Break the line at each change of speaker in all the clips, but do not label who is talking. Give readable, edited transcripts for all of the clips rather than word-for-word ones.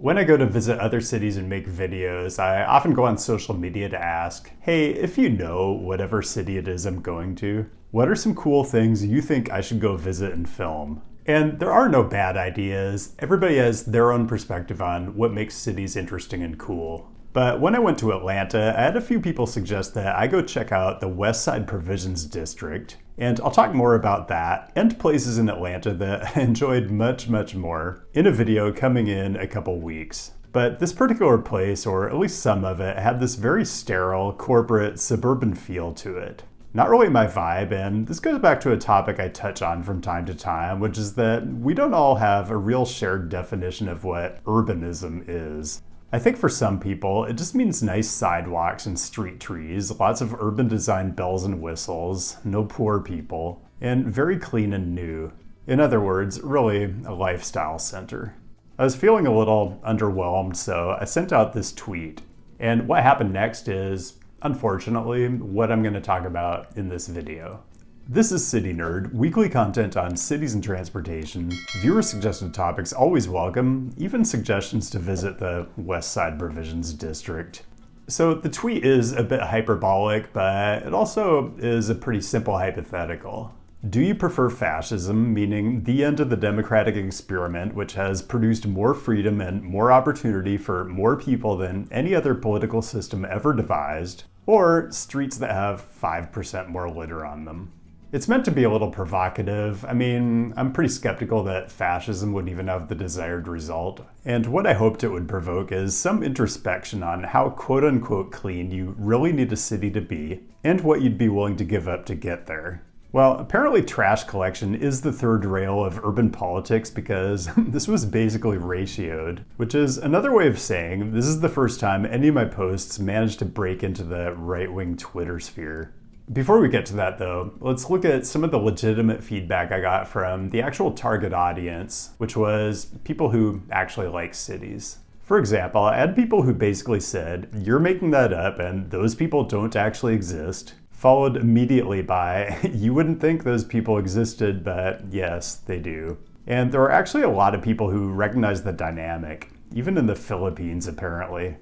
When I go to visit other cities and make videos, I often go on social media to ask, hey, if you know whatever city it is I'm going to, what are some cool things you think I should go visit and film? And there are no bad ideas. Everybody has their own perspective on what makes cities interesting and cool. But when I went to Atlanta, I had a few people suggest that I go check out the West Side Provisions District. And I'll talk more about that and places in Atlanta that I enjoyed much more in a video coming in a couple weeks. But this particular place, or at least some of it, had this very sterile, corporate, suburban feel to it. Not really my vibe, and this goes back to a topic I touch on from time to time, which is that we don't all have a real shared definition of what urbanism is. I think for some people, it just means nice sidewalks and street trees, lots of urban design bells and whistles, no poor people, and very clean and new. In other words, really a lifestyle center. I was feeling a little underwhelmed, so I sent out this tweet. And what happened next is, unfortunately, what I'm going to talk about in this video. This is CityNerd, weekly content on cities and transportation. Viewer-suggested topics always welcome, even suggestions to visit the West Side Provisions District. So the tweet is a bit hyperbolic, but it also is a pretty simple hypothetical. Do you prefer fascism, meaning the end of the democratic experiment, which has produced more freedom and more opportunity for more people than any other political system ever devised, or streets that have 5% more litter on them? It's meant to be a little provocative. I mean, I'm pretty skeptical that fascism would even have the desired result. And what I hoped it would provoke is some introspection on how quote-unquote clean you really need a city to be, and what you'd be willing to give up to get there. Well, apparently trash collection is the third rail of urban politics because this was basically ratioed, which is another way of saying this is the first time any of my posts managed to break into the right-wing Twitter sphere. Before we get to that though, let's look at some of the legitimate feedback I got from the actual target audience, which was people who actually like cities. For example, I had people who basically said, you're making that up and those people don't actually exist, followed immediately by, you wouldn't think those people existed, but yes, they do. And there are actually a lot of people who recognize the dynamic, even in the Philippines apparently.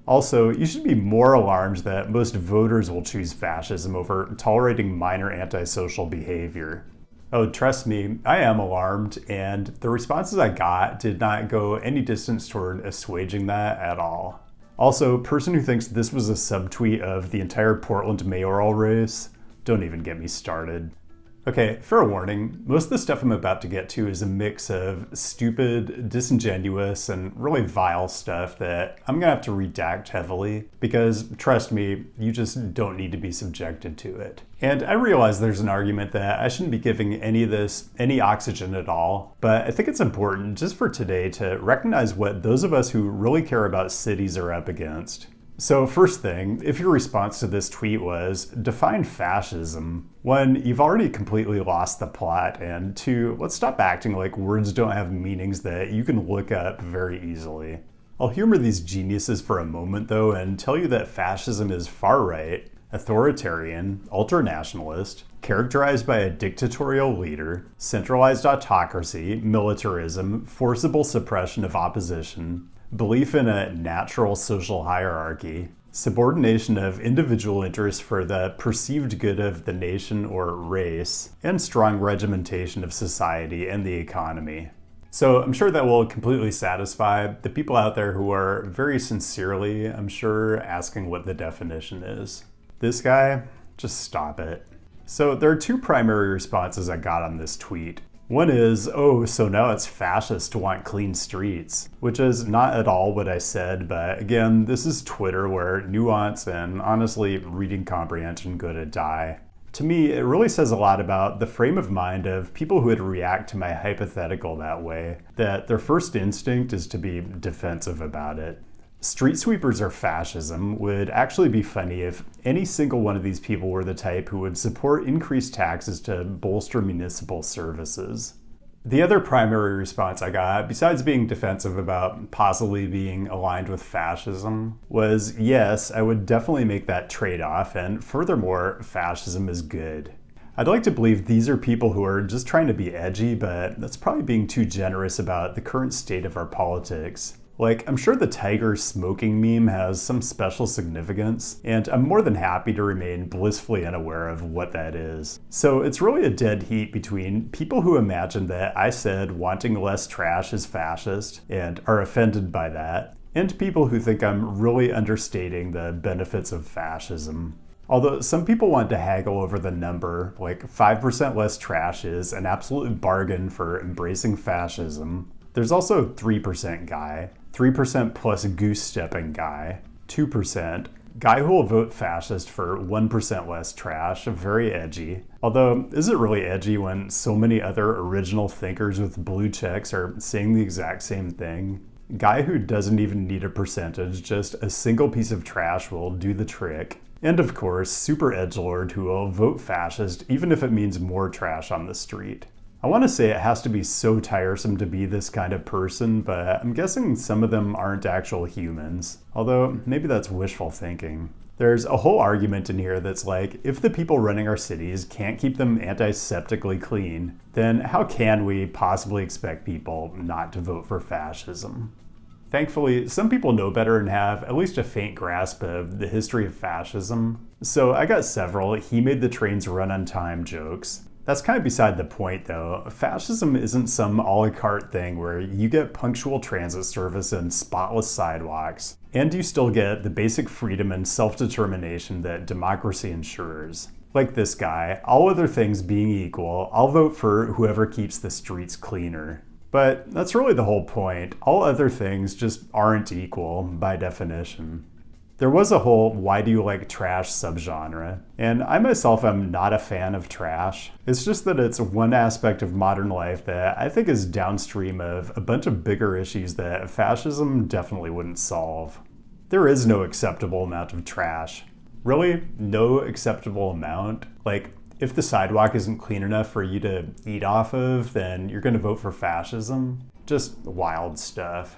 Also, you should be more alarmed that most voters will choose fascism over tolerating minor antisocial behavior. Oh, trust me, I am alarmed, and the responses I got did not go any distance toward assuaging that at all. Also, person who thinks this was a subtweet of the entire Portland mayoral race, don't even get me started. Okay, fair warning, most of the stuff I'm about to get to is a mix of stupid, disingenuous, and really vile stuff that I'm gonna have to redact heavily because, trust me, you just don't need to be subjected to it. And I realize there's an argument that I shouldn't be giving any of this any oxygen at all, but I think it's important just for today to recognize what those of us who really care about cities are up against. So first thing, if your response to this tweet was, define fascism, one, you've already completely lost the plot, and two, let's stop acting like words don't have meanings that you can look up very easily. I'll humor these geniuses for a moment though and tell you that fascism is far-right, authoritarian, ultranationalist, characterized by a dictatorial leader, centralized autocracy, militarism, forcible suppression of opposition, belief in a natural social hierarchy, subordination of individual interests for the perceived good of the nation or race, and strong regimentation of society and the economy. So I'm sure that will completely satisfy the people out there who are very sincerely, I'm sure, asking what the definition is. This guy, just stop it. So there are two primary responses I got on this tweet. One is, oh, so now it's fascist to want clean streets, which is not at all what I said, but again, this is Twitter where nuance and honestly reading comprehension go to die. To me, it really says a lot about the frame of mind of people who would react to my hypothetical that way, that their first instinct is to be defensive about it. Street sweepers are fascism would actually be funny if any single one of these people were the type who would support increased taxes to bolster municipal services. The other primary response I got, besides being defensive about possibly being aligned with fascism, was yes, I would definitely make that trade-off, and furthermore, fascism is good. I'd like to believe these are people who are just trying to be edgy, but that's probably being too generous about the current state of our politics. Like, I'm sure the tiger smoking meme has some special significance, and I'm more than happy to remain blissfully unaware of what that is. So it's really a dead heat between people who imagine that I said wanting less trash is fascist and are offended by that, and people who think I'm really understating the benefits of fascism. Although some people want to haggle over the number, like 5% less trash is an absolute bargain for embracing fascism. There's also 3% guy, 3% plus goose-stepping guy, 2%, guy who will vote fascist for 1% less trash, very edgy. Although, is it really edgy when so many other original thinkers with blue checks are saying the exact same thing? Guy who doesn't even need a percentage, just a single piece of trash will do the trick. And of course, super edgelord who will vote fascist even if it means more trash on the street. I want to say it has to be so tiresome to be this kind of person, but I'm guessing some of them aren't actual humans. Although, maybe that's wishful thinking. There's a whole argument in here that's like, if the people running our cities can't keep them antiseptically clean, then how can we possibly expect people not to vote for fascism? Thankfully, some people know better and have at least a faint grasp of the history of fascism. So I got several "he made the trains run on time" jokes. That's kind of beside the point though. Fascism isn't some a la carte thing where you get punctual transit service and spotless sidewalks, and you still get the basic freedom and self-determination that democracy ensures. Like this guy, all other things being equal, I'll vote for whoever keeps the streets cleaner. But that's really the whole point. All other things just aren't equal by definition. There was a whole "why do you like trash" subgenre, and I myself am not a fan of trash. It's just that it's one aspect of modern life that I think is downstream of a bunch of bigger issues that fascism definitely wouldn't solve. There is no acceptable amount of trash. Really, no acceptable amount? Like, if the sidewalk isn't clean enough for you to eat off of, then you're gonna vote for fascism? Just wild stuff.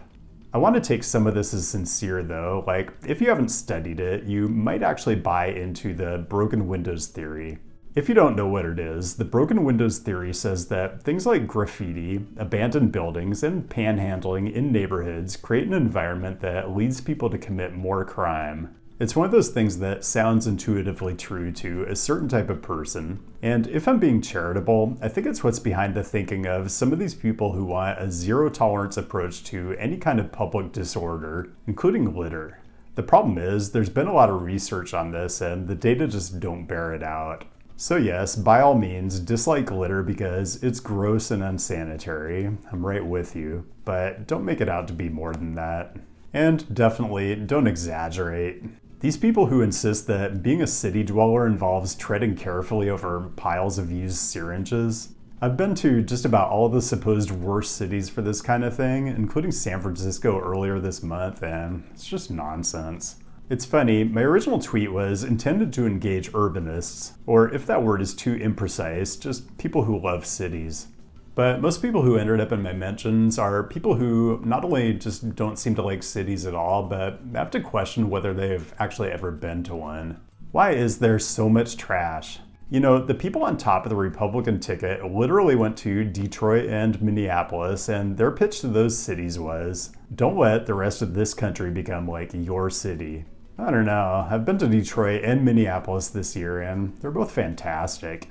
I want to take some of this as sincere though. Like, if you haven't studied it, you might actually buy into the broken windows theory. If you don't know what it is, the broken windows theory says that things like graffiti, abandoned buildings, and panhandling in neighborhoods create an environment that leads people to commit more crime. It's one of those things that sounds intuitively true to a certain type of person, and if I'm being charitable, I think it's what's behind the thinking of some of these people who want a zero-tolerance approach to any kind of public disorder, including litter. The problem is, there's been a lot of research on this, and the data just don't bear it out. So yes, by all means, dislike litter because it's gross and unsanitary. I'm right with you, but don't make it out to be more than that. And definitely, don't exaggerate. These people who insist that being a city dweller involves treading carefully over piles of used syringes. I've been to just about all of the supposed worst cities for this kind of thing, including San Francisco earlier this month, and it's just nonsense. It's funny, my original tweet was intended to engage urbanists, or if that word is too imprecise, just people who love cities. But most people who ended up in my mentions are people who not only just don't seem to like cities at all, but have to question whether they've actually ever been to one. Why is there so much trash? You know, the people on top of the Republican ticket literally went to Detroit and Minneapolis, and their pitch to those cities was, don't let the rest of this country become like your city. I don't know, I've been to Detroit and Minneapolis this year, and they're both fantastic.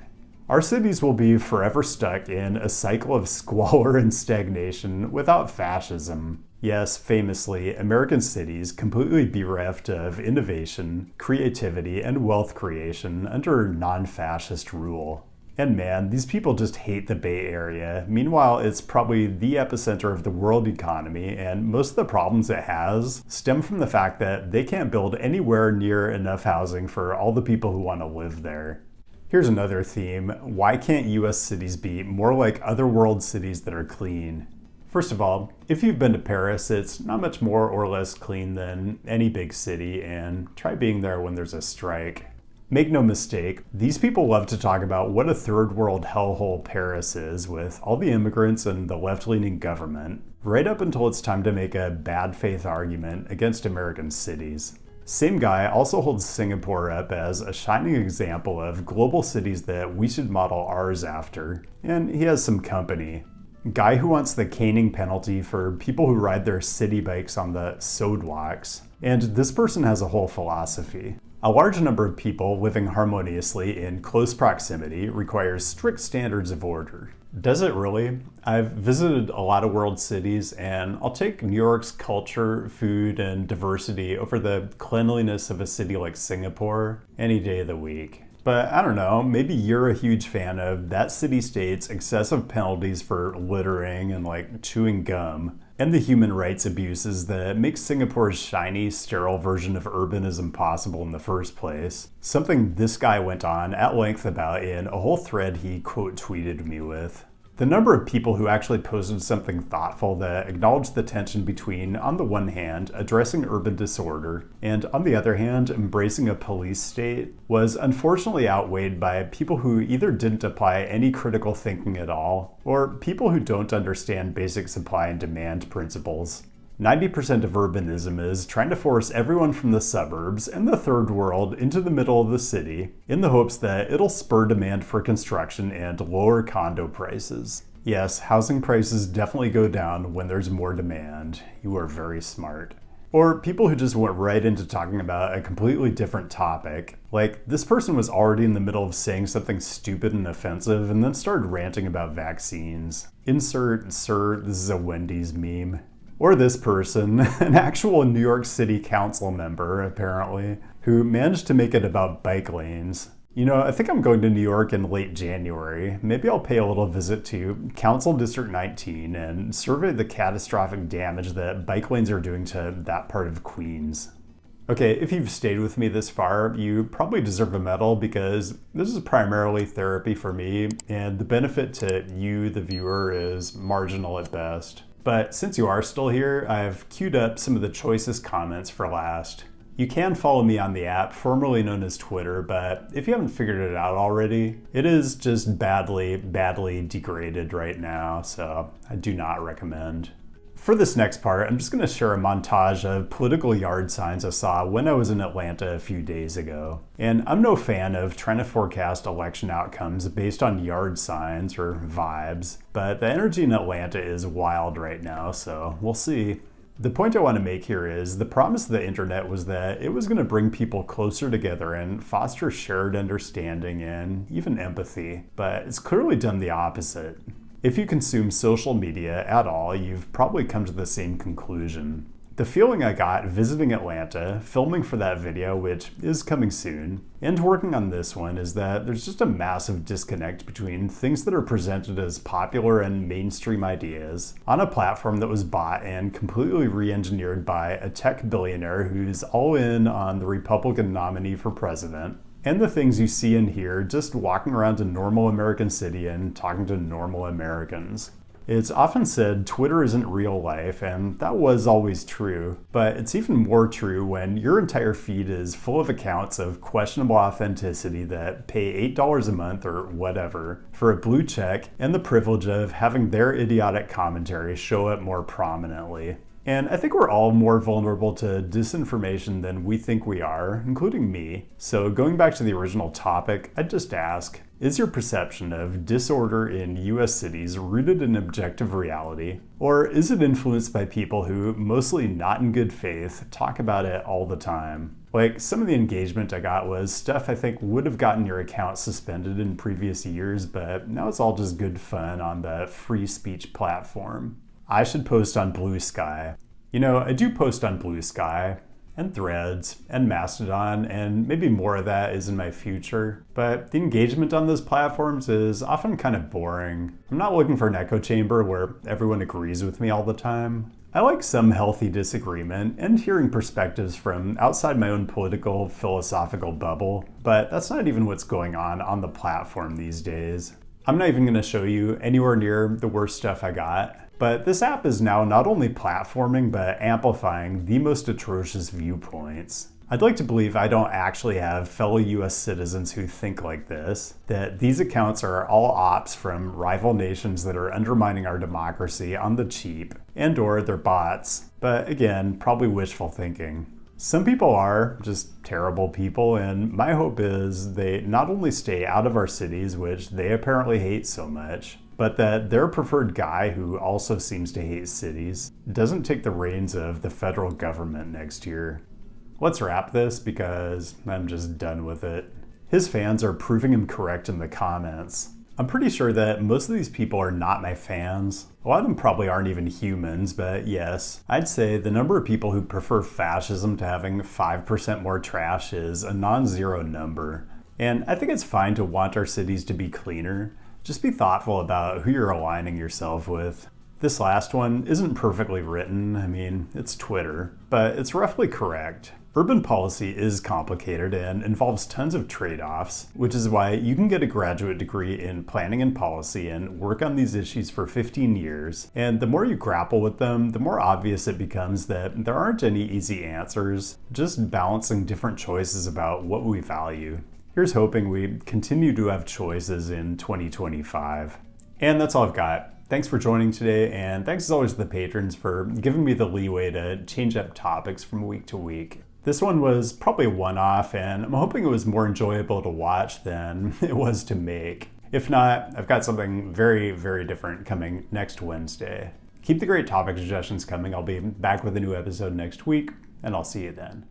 Our cities will be forever stuck in a cycle of squalor and stagnation without fascism. Yes, famously, American cities completely bereft of innovation, creativity, and wealth creation under non-fascist rule. And man, these people just hate the Bay Area. Meanwhile, it's probably the epicenter of the world economy, and most of the problems it has stem from the fact that they can't build anywhere near enough housing for all the people who want to live there. Here's another theme. Why can't US cities be more like other world cities that are clean? First of all, if you've been to Paris, it's not much more or less clean than any big city, and try being there when there's a strike. Make no mistake, these people love to talk about what a third world hellhole Paris is with all the immigrants and the left-leaning government, right up until it's time to make a bad faith argument against American cities. Same guy also holds Singapore up as a shining example of global cities that we should model ours after, and he has some company. Guy who wants the caning penalty for people who ride their city bikes on the sidewalks. And this person has a whole philosophy. A large number of people living harmoniously in close proximity requires strict standards of order. Does it really? I've visited a lot of world cities, and I'll take New York's culture, food, and diversity over the cleanliness of a city like Singapore any day of the week. But I don't know, maybe you're a huge fan of that city-state's excessive penalties for littering and like chewing gum, and the human rights abuses that make Singapore's shiny, sterile version of urbanism possible in the first place. Something this guy went on at length about in a whole thread he quote tweeted me with. The number of people who actually posted something thoughtful that acknowledged the tension between, on the one hand, addressing urban disorder, and on the other hand, embracing a police state, was unfortunately outweighed by people who either didn't apply any critical thinking at all, or people who don't understand basic supply and demand principles. 90% of urbanism is trying to force everyone from the suburbs and the third world into the middle of the city in the hopes that it'll spur demand for construction and lower condo prices. Yes, housing prices definitely go down when there's more demand. You are very smart. Or people who just went right into talking about a completely different topic. Like, this person was already in the middle of saying something stupid and offensive and then started ranting about vaccines. Insert, sir, this is a Wendy's meme. Or this person, an actual New York City Council member, apparently, who managed to make it about bike lanes. You know, I think I'm going to New York in late January. Maybe I'll pay a little visit to Council District 19 and survey the catastrophic damage that bike lanes are doing to that part of Queens. Okay, if you've stayed with me this far, you probably deserve a medal because this is primarily therapy for me, and the benefit to you, the viewer, is marginal at best. But since you are still here, I've queued up some of the choicest comments for last. You can follow me on the app, formerly known as Twitter, but if you haven't figured it out already, it is just badly degraded right now, so I do not recommend. For this next part, I'm just going to share a montage of political yard signs I saw when I was in Atlanta a few days ago. And I'm no fan of trying to forecast election outcomes based on yard signs or vibes, but the energy in Atlanta is wild right now, so we'll see. The point I want to make here is the promise of the internet was that it was going to bring people closer together and foster shared understanding and even empathy, but it's clearly done the opposite. If you consume social media at all, you've probably come to the same conclusion. The feeling I got visiting Atlanta, filming for that video, which is coming soon, and working on this one is that there's just a massive disconnect between things that are presented as popular and mainstream ideas on a platform that was bought and completely re-engineered by a tech billionaire who's all in on the Republican nominee for president, and the things you see and hear just walking around a normal American city and talking to normal Americans. It's often said Twitter isn't real life, and that was always true, but it's even more true when your entire feed is full of accounts of questionable authenticity that pay $8 a month or whatever for a blue check and the privilege of having their idiotic commentary show up more prominently. And I think we're all more vulnerable to disinformation than we think we are, including me. So going back to the original topic, I'd just ask, is your perception of disorder in US cities rooted in objective reality? Or is it influenced by people who, mostly not in good faith, talk about it all the time? Like, some of the engagement I got was stuff I think would have gotten your account suspended in previous years, but now it's all just good fun on the free speech platform. I should post on BlueSky. You know, I do post on BlueSky, and Threads, and Mastodon, and maybe more of that is in my future. But the engagement on those platforms is often kind of boring. I'm not looking for an echo chamber where everyone agrees with me all the time. I like some healthy disagreement and hearing perspectives from outside my own political, philosophical bubble, but that's not even what's going on the platform these days. I'm not even going to show you anywhere near the worst stuff I got. But this app is now not only platforming, but amplifying the most atrocious viewpoints. I'd like to believe I don't actually have fellow US citizens who think like this, that these accounts are all ops from rival nations that are undermining our democracy on the cheap, and/or they're bots. But again, probably wishful thinking. Some people are just terrible people, and my hope is they not only stay out of our cities, which they apparently hate so much, but that their preferred guy, who also seems to hate cities, doesn't take the reins of the federal government next year. Let's wrap this because I'm just done with it. His fans are proving him correct in the comments. I'm pretty sure that most of these people are not my fans. A lot of them probably aren't even humans, but yes, I'd say the number of people who prefer fascism to having 5% more trash is a non-zero number. And I think it's fine to want our cities to be cleaner. Just be thoughtful about who you're aligning yourself with. This last one isn't perfectly written. I mean, it's Twitter, but it's roughly correct. Urban policy is complicated and involves tons of trade-offs, which is why you can get a graduate degree in planning and policy and work on these issues for 15 years. And the more you grapple with them, the more obvious it becomes that there aren't any easy answers, just balancing different choices about what we value. Here's hoping we continue to have choices in 2025. And that's all I've got. Thanks for joining today, and thanks as always to the patrons for giving me the leeway to change up topics from week to week. This one was probably a one-off, and I'm hoping it was more enjoyable to watch than it was to make. If not, I've got something very, very different coming next Wednesday. Keep the great topic suggestions coming. I'll be back with a new episode next week, and I'll see you then.